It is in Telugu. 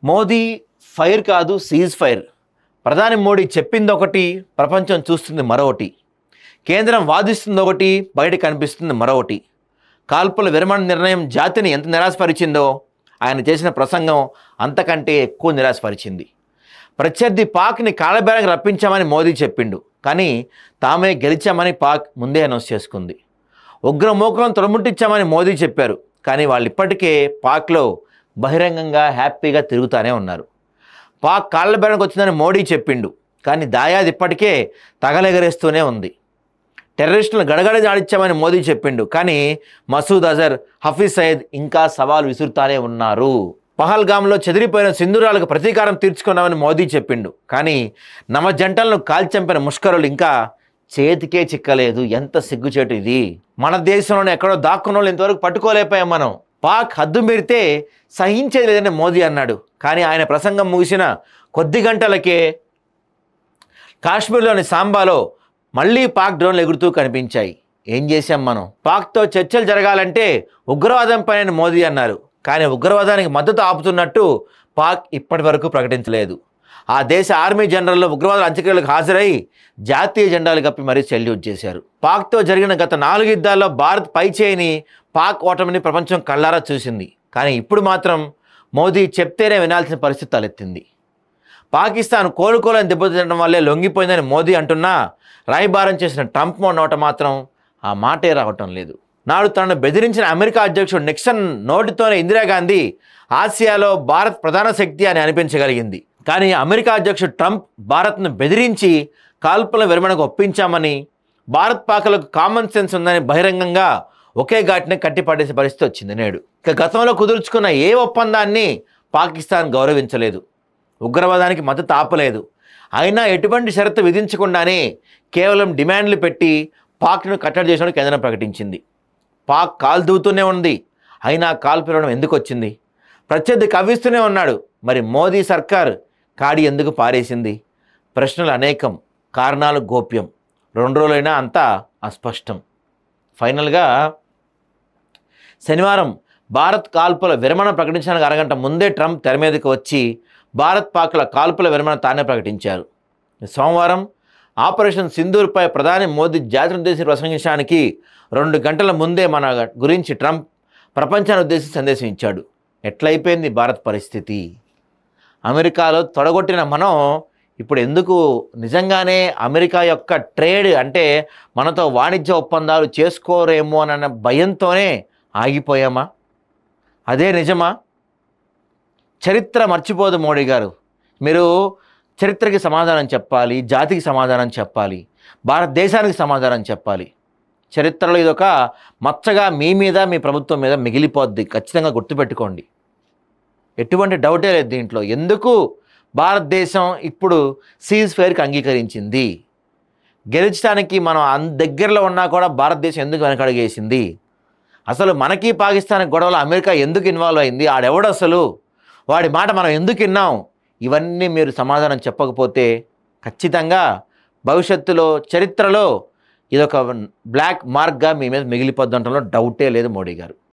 మోదీ ఫైర్ కాదు సీజ్ ఫైర్. ప్రధాని మోడీ చెప్పింది ఒకటి, ప్రపంచం చూస్తుంది మరొకటి. కేంద్రం వాదిస్తుంది ఒకటి, బయట కనిపిస్తుంది మరొకటి. కాల్పుల విరమణ నిర్ణయం జాతిని ఎంత నిరాశపరిచిందో ఆయన చేసిన ప్రసంగం అంతకంటే ఎక్కువ నిరాశపరిచింది. ప్రత్యర్థి పాక్ని కాళ్ళబేరానికి రప్పించామని మోదీ చెప్పిండు, కానీ తామే గెలిచామని పాక్ ముందే అనౌన్స్ చేసుకుంది. ఉగ్రమూకలను తొలముట్టించామని మోదీ చెప్పారు, కానీ వాళ్ళు ఇప్పటికే పాక్లో బహిరంగంగా హ్యాపీగా తిరుగుతూనే ఉన్నారు. పాక్ కాళ్ళబేరానికి వచ్చిందని మోడీ చెప్పిండు, కానీ దాయాది ఇప్పటికే తగలెగరేస్తూనే ఉంది. టెర్రరిస్టులను గడగడ జాడిచ్చామని మోదీ చెప్పిండు, కానీ మసూద్ అజర్, హఫీజ్ సయీద్ ఇంకా సవాల్ విసురుతానే ఉన్నారు. పహల్గామ్లో చెదిరిపోయిన సింధూరాలకు ప్రతీకారం తీర్చుకున్నామని మోదీ చెప్పిండు, కానీ నవజంటలను కాల్చంపిన ముష్కరులు ఇంకా చేతికే చిక్కలేదు. ఎంత సిగ్గుచేటు ఇది! మన దేశంలోనే ఎక్కడో దాక్కున్న వాళ్ళు ఇంతవరకు పట్టుకోలేకపోయాం మనం. పాక్ హద్దు మీరితే సహించేది లేదని మోదీ అన్నాడు, కానీ ఆయన ప్రసంగం ముగిసిన కొద్ది గంటలకే కాశ్మీర్లోని సాంబాలో మళ్ళీ పాక్ డ్రోన్లు ఎగురుతూ కనిపించాయి. ఏం చేశాం మనం? పాక్తో చర్చలు జరగాలంటే ఉగ్రవాదంపై మోదీ అన్నారు, కానీ ఉగ్రవాదానికి మద్దతు ఆపుతున్నట్టు పాక్ ఇప్పటి వరకు ప్రకటించలేదు. ఆ దేశ ఆర్మీ జనరల్లో ఉగ్రవాదుల అంత్యక్రియలకు హాజరై జాతీయ జెండాలు కప్పి మరీ సెల్యూట్ చేశారు. పాక్తో జరిగిన గత 4 యుద్ధాల్లో భారత్ పైచేయిని, పాక్ ఓటమిని ప్రపంచం కళ్ళారా చూసింది. కానీ ఇప్పుడు మాత్రం మోదీ చెప్తేనే వినాల్సిన పరిస్థితి తలెత్తింది. పాకిస్తాన్ కోలుకోలేని దెబ్బతినడం వల్లే లొంగిపోయిందని మోదీ అంటున్నా, రాయబారం చేసిన ట్రంప్ నోట మాత్రం ఆ మాటే రావటం లేదు. నాడు తనను బెదిరించిన అమెరికా అధ్యక్షుడు నిక్సన్ నోటితోనే ఇందిరాగాంధీ ఆసియాలో భారత్ ప్రధాన శక్తి అని అనిపించగలిగింది. కానీ అమెరికా అధ్యక్షుడు ట్రంప్ భారత్ను బెదిరించి కాల్పుల విరమణకు ఒప్పించామని, భారత్ పాక్లకు కామన్ సెన్స్ ఉందని బహిరంగంగా ఒకే ఘాటిని కట్టిపడేసే పరిస్థితి వచ్చింది నేడు. ఇక గతంలో కుదుర్చుకున్న ఏ ఒప్పందాన్ని పాకిస్తాన్ గౌరవించలేదు, ఉగ్రవాదానికి మద్దతు ఆపలేదు. అయినా ఎటువంటి షరతు విధించకుండానే కేవలం డిమాండ్లు పెట్టి పాక్ను కట్టడి చేసినట్టు కేంద్రం ప్రకటించింది. పాక్ కాలు దూతూనే ఉంది, అయినా కాల్పు విరమణం ఎందుకు వచ్చింది? ప్రత్యర్థి కవ్విస్తూనే ఉన్నాడు, మరి మోదీ సర్కార్ కాడి ఎందుకు పారేసింది? ప్రశ్నలు అనేకం, కారణాలు గోప్యం. 2 రోజులైనా అంతా అస్పష్టం. ఫైనల్గా శనివారం భారత్ కాల్పుల విరమణ ప్రకటించడానికి అరగంట ముందే ట్రంప్ తెర మీదకి వచ్చి భారత్ పాక్ల కాల్పుల విరమణ తానే ప్రకటించారు. సోమవారం ఆపరేషన్ సింధూర్పై ప్రధాని మోదీ జాతిని ఉద్దేశించి ప్రసంగించడానికి 2 గంటల ముందే మన గురించి ట్రంప్ ప్రపంచాన్ని ఉద్దేశించి సందేశం ఇచ్చాడు. ఎట్లయిపోయింది భారత్ పరిస్థితి? అమెరికాలో తొడగొట్టిన మనం ఇప్పుడు ఎందుకు నిజంగానే అమెరికా యొక్క ట్రేడ్ అంటే మనతో వాణిజ్య ఒప్పందాలు చేసుకోరేమో అన్న భయంతోనే ఆగిపోయామా? అదే నిజమా? చరిత్ర మర్చిపోదు మోడీ గారు. మీరు చరిత్రకి సమాధానం చెప్పాలి, జాతికి సమాధానం చెప్పాలి, భారతదేశానికి సమాధానం చెప్పాలి. చరిత్రలో ఇదొక మచ్చగా మీ మీద, మీ ప్రభుత్వం మీద మిగిలిపోద్ది. ఖచ్చితంగా గుర్తుపెట్టుకోండి. ఎటువంటి డౌటే లేదు దీంట్లో. ఎందుకు భారతదేశం ఇప్పుడు సీజ్ ఫైర్కి అంగీకరించింది? గెలిచడానికి మనం దగ్గరలో ఉన్నా కూడా భారతదేశం ఎందుకు వెనకడుగేసింది? అసలు మనకి పాకిస్తాన్ గొడవలో అమెరికా ఎందుకు ఇన్వాల్వ్ అయింది? ఆడెవడు అసలు? వాడి మాట మనం ఎందుకు విన్నాం? ఇవన్నీ మీరు సమాధానం చెప్పకపోతే ఖచ్చితంగా భవిష్యత్తులో చరిత్రలో ఇదొక బ్లాక్ మార్క్గా మీ మీద మిగిలిపోద్దంటంలో డౌటే లేదు మోడీ గారు.